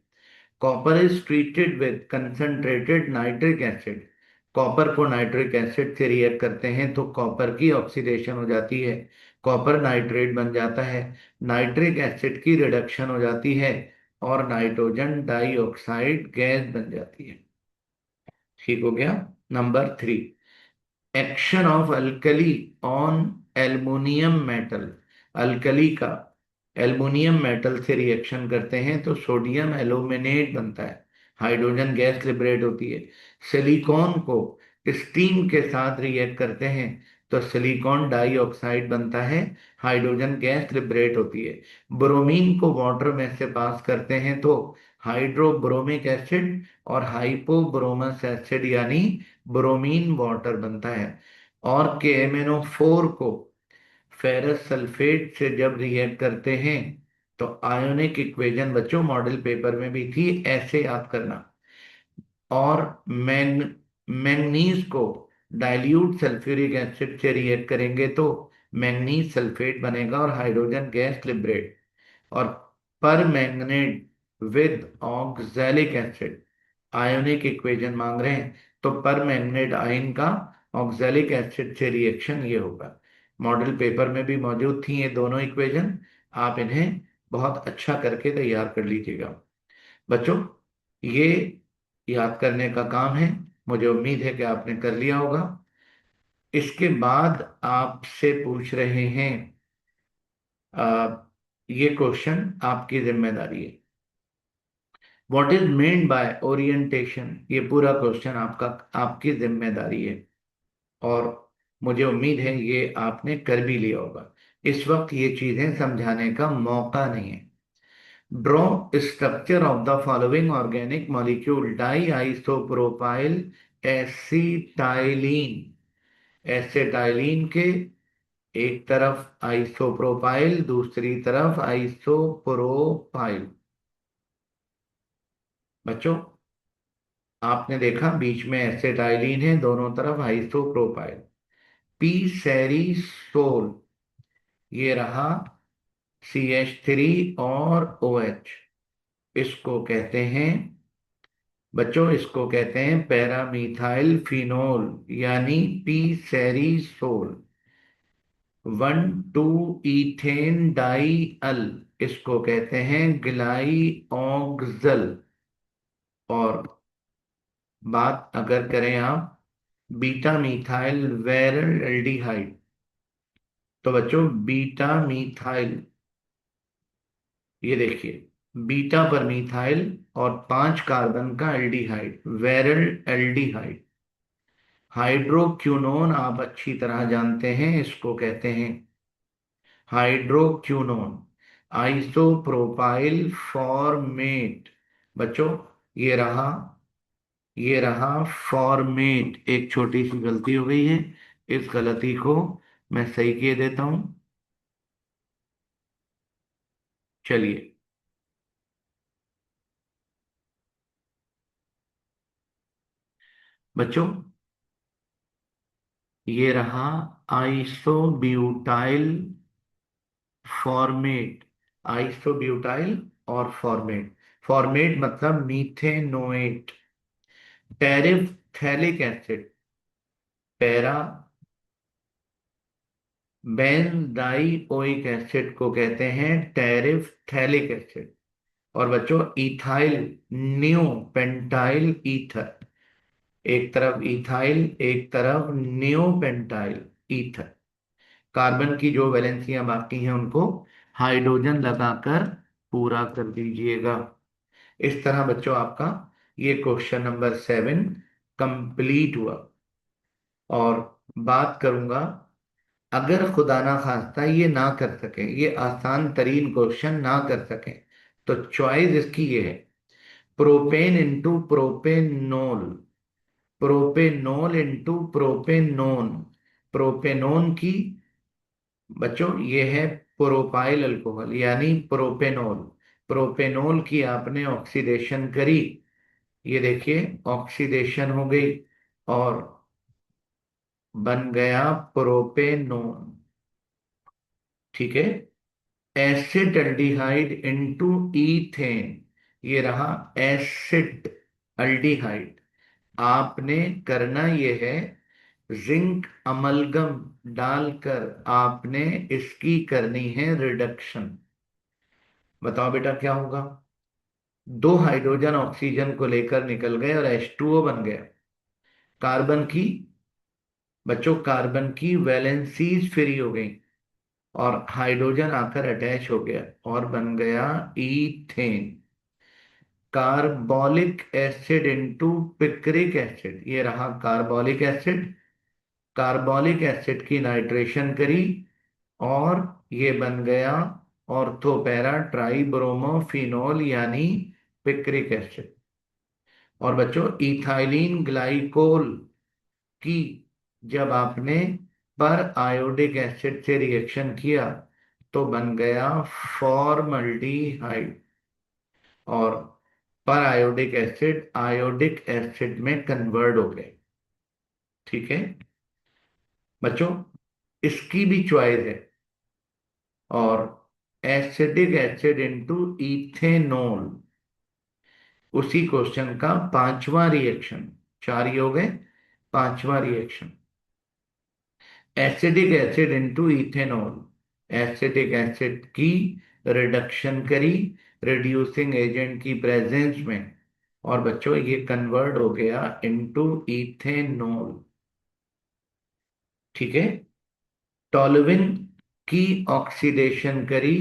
Copper is treated with concentrated nitric acid. Copper को नाइट्रिक एसिड से रिएक्ट करते हैं तो कॉपर की ऑक्सीडेशन हो जाती है, कॉपर नाइट्रेट बन जाता है। नाइट्रिक एसिड की रिडक्शन हो जाती है और नाइट्रोजन डाइऑक्साइड गैस बन जाती है। ठीक हो गया। Number 3, action of alkali on aluminium metal. Alkali का एल्युमिनियम मेटल से रिएक्शन करते हैं तो सोडियम एल्यूमिनेट बनता है, हाइड्रोजन गैस लिबरेट होती है। सिलिकॉन को स्टीम के साथ रिएक्ट करते हैं तो सिलिकॉन डाइऑक्साइड बनता है, हाइड्रोजन गैस लिबरेट होती है। ब्रोमीन को वाटर में से पास करते हैं तो हाइड्रोब्रोमिक एसिड और हाइपोब्रोमस एसिड यानी ब्रोमीन वाटर बनता है। और KMnO4 को फेरस सल्फेट से जब रिएक्ट करते हैं तो आयोनिक इक्वेशन बच्चों मॉडल पेपर में भी थी, ऐसे याद करना। और मैंगनीज को डाइल्यूट सल्फ्यूरिक एसिड से रिएक्ट करेंगे तो मैंगनीज सल्फेट बनेगा और हाइड्रोजन गैस लिबरेट। और पर manganate with oxalic acid, ionic equation मांग रहे हैं तो पर मैंगनेट आयन का ऑक्सैलिक एसिड से रिएक्शन ये होगा। मॉडल पेपर में भी मौजूद थी ये दोनों इक्वेशन, आप इन्हें बहुत अच्छा करके तैयार कर लीजिएगा। बच्चों, ये याद करने का काम है, मुझे उम्मीद है कि आपने कर लिया होगा। इसके बाद आपसे पूछ रहे हैं, आ, ये क्वेश्चन आपकी जिम्मेदारी है। What is meant by orientation, ये पूरा क्वेश्चन आपका, आपकी जिम्मेदारी है। और मुझे उम्मीद है ये आपने कर भी लिया होगा। इस वक्त ये चीजें समझाने का मौका नहीं है। Draw structure of the following organic molecule di isopropyl acetylene. Acetylene के एक तरफ आइसोप्रोपाइल, दूसरी तरफ आइसोप्रोपाइल। बच्चों, आपने देखा बीच में एसिटाइलिन है, दोनों तरफ आइसोप्रोपाइल। पी सेरीसोल, ये रहा CH3 और OH। इसको कहते हैं बच्चों, इसको कहते हैं पैरामीथाइल फिनोल यानी पी सेरीसोल। 1,2 इथेन डाई अल, इसको कहते हैं ग्लाई ऑक्सल। और बात अगर करें आप बीटा मीथाइल वेरल एल्डिहाइड, तो बच्चों बीटा मीथाइल, ये देखिए बीटा पर मिथाइल और 5 कार्बन का एल्डिहाइड, वेरल एल्डिहाइड। हाइड्रोक्विनोन आप अच्छी तरह जानते हैं, इसको कहते हैं हाइड्रोक्यूनोन, आइसोप्रोपाइल फॉर्मेट। बच्चों, ये रहा, ये रहा फॉर्मेट। एक छोटी सी गलती हो गई है, इस गलती को मैं सही किए देता हूं। चलिए बच्चों, ये रहा आइसोब्यूटाइल फॉर्मेट। आइसोब्यूटाइल और फॉर्मेट। फॉर्मेट मतलब मीथेनोएट। टेरिफ्थैलिक एसिड, पैरा बेंजाइओइक एसिड को कहते हैं टेरिफ्थैलिक एसिड। और बच्चों, इथाइल न्यू पेंटाइल ईथर। एक तरफ इथाइल, एक तरफ न्यू पेंटाइल ईथर। कार्बन की जो वैलेंसियां बाकी हैं उनको हाइड्रोजन लगाकर पूरा कर दीजिएगा। इस तरह बच्चों आपका ये क्वेश्चन नंबर 7 कंप्लीट हुआ। और बात करूंगा, अगर खुदा ना खास्ता ये ना कर सके, ये आसान तरीन क्वेश्चन ना कर सके, तो चॉइस इसकी ये है, propane into propanol, propanol into propanone. Propanone की बच्चों ये है प्रोपाइल अल्कोहल यानी प्रोपेनोल। प्रोपेनोल की आपने ऑक्सीडेशन करी, ये देखिए ऑक्सीडेशन हो गई और बन गया प्रोपेनोन। ठीक है। एसिड अल्डिहाइड इंटू ईथेन, ये रहा एसिड अल्डिहाइड। आपने करना ये है, जिंक अमलगम डालकर आपने इसकी करनी है रिडक्शन। बताओ बेटा क्या होगा। दो हाइड्रोजन ऑक्सीजन को लेकर निकल गए और H2O बन गया। कार्बन की बच्चों, कार्बन की वैलेंसीज फ्री हो गई और हाइड्रोजन आकर अटैच हो गया और बन गया ethane. Carbolic acid into picric acid, ये रहा कार्बोलिक एसिड। कार्बोलिक एसिड की नाइट्रेशन करी और ये बन गया ऑर्थोपैरा ट्राइब्रोमोफिनॉल यानी पिक्रिक एसिड। और बच्चों, इथाइलिन ग्लाइकोल की जब आपने पर आयोडिक एसिड से रिएक्शन किया तो बन गया फॉर्मल्डिहाइड। और पर आयोडिक एसिड आयोडिक एसिड में कन्वर्ट हो गए। ठीक है बच्चों, इसकी भी चॉइस है। और एसिडिक एसिड इंटू इथेनॉल, उसी क्वेश्चन का पांचवा रिएक्शन। चार ही हो गए, पांचवा reaction. Acidic acid into ethanol, acidic acid की रिडक्शन करी रिड्यूसिंग एजेंट की प्रेजेंस में, और बच्चों ये कन्वर्ट हो गया इनटू इथेनॉल। ठीक है। टॉलुविन की ऑक्सीडेशन करी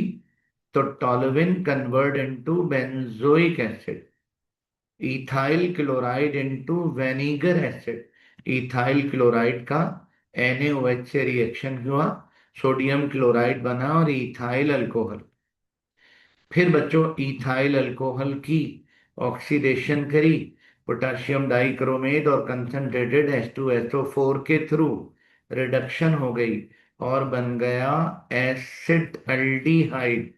तो toluene convert into benzoic acid. Ethyl chloride into vinegar acid, ethyl chloride का NaOH से रिएक्शन हुआ, सोडियम क्लोराइड बना और इथाइल अल्कोहल। फिर बच्चों, इथाइल अल्कोहल की ऑक्सीडेशन करी पोटेशियम डाइक्रोमेट और कंसंट्रेटेड H2SO4 के थ्रू रिडक्शन हो गई और बन गया एसिड अल्डिहाइड।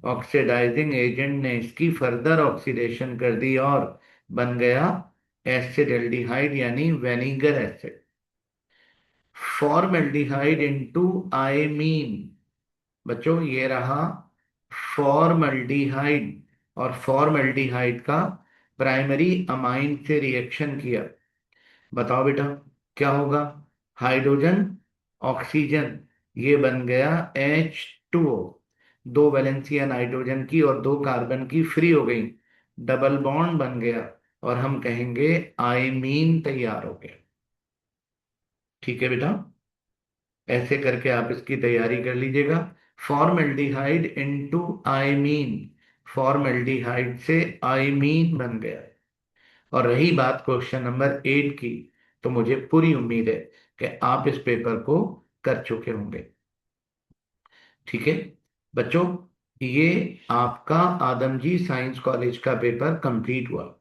ऑक्सीडाइजिंग एजेंट ने इसकी फर्दर ऑक्सीडेशन कर दी और बन गया एसिड एल्डिहाइड यानी वेनिगर एसिड। फॉर्मल्डिहाइड इनटू आयमीन, बच्चों ये रहा फॉर्मल्डिहाइड। और फॉर्मल्डिहाइड का प्राइमरी अमाइन से रिएक्शन किया। बताओ बेटा क्या होगा। हाइड्रोजन ऑक्सीजन, ये बन गया H2O। दो वैलेंसियां नाइट्रोजन की और दो कार्बन की फ्री हो गई, डबल बॉन्ड बन गया और हम कहेंगे आयमीन तैयार हो गया। ठीक है बेटा, ऐसे करके आप इसकी तैयारी कर लीजिएगा। फॉर्मल्डिहाइड इनटू आयमीन, फॉर्मल्डिहाइड से आयमीन बन गया। और रही बात क्वेश्चन नंबर 8 की, तो मुझे पूरी उम्मीद है कि आप इस पेपर को कर चुके होंगे। ठीक है बच्चों, ये आपका आदमजी साइंस कॉलेज का पेपर कंप्लीट हुआ।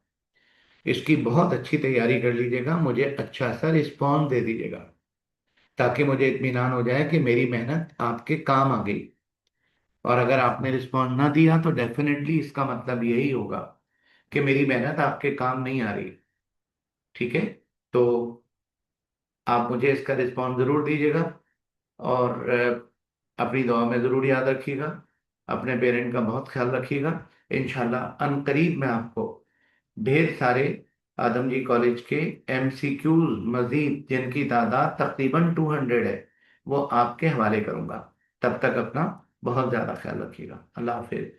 इसकी बहुत अच्छी तैयारी कर लीजिएगा, मुझे अच्छा सा रिस्पॉन्स दे दीजिएगा, ताकि मुझे इत्मीनान हो जाए कि मेरी मेहनत आपके काम आ गई। और अगर आपने रिस्पॉन्स ना दिया तो डेफिनेटली इसका मतलब यही होगा कि मेरी मेहनत आपके काम नहीं आ रही। ठीक है, तो आप मुझे इसका रिस्पॉन्स जरूर दीजिएगा। और अपनी दुआ में जरूर याद रखिएगा, अपने पेरेंट का बहुत ख्याल रखिएगा। इंशाल्लाह अनकरीब मैं आपको ढेर सारे आदमजी कॉलेज के एमसीक्यूज मजीद, जिनकी तादाद तकरीबन 200 है, वो आपके हवाले करूंगा। तब तक अपना बहुत ज़्यादा ख्याल रखिएगा। अल्लाह हाफिज।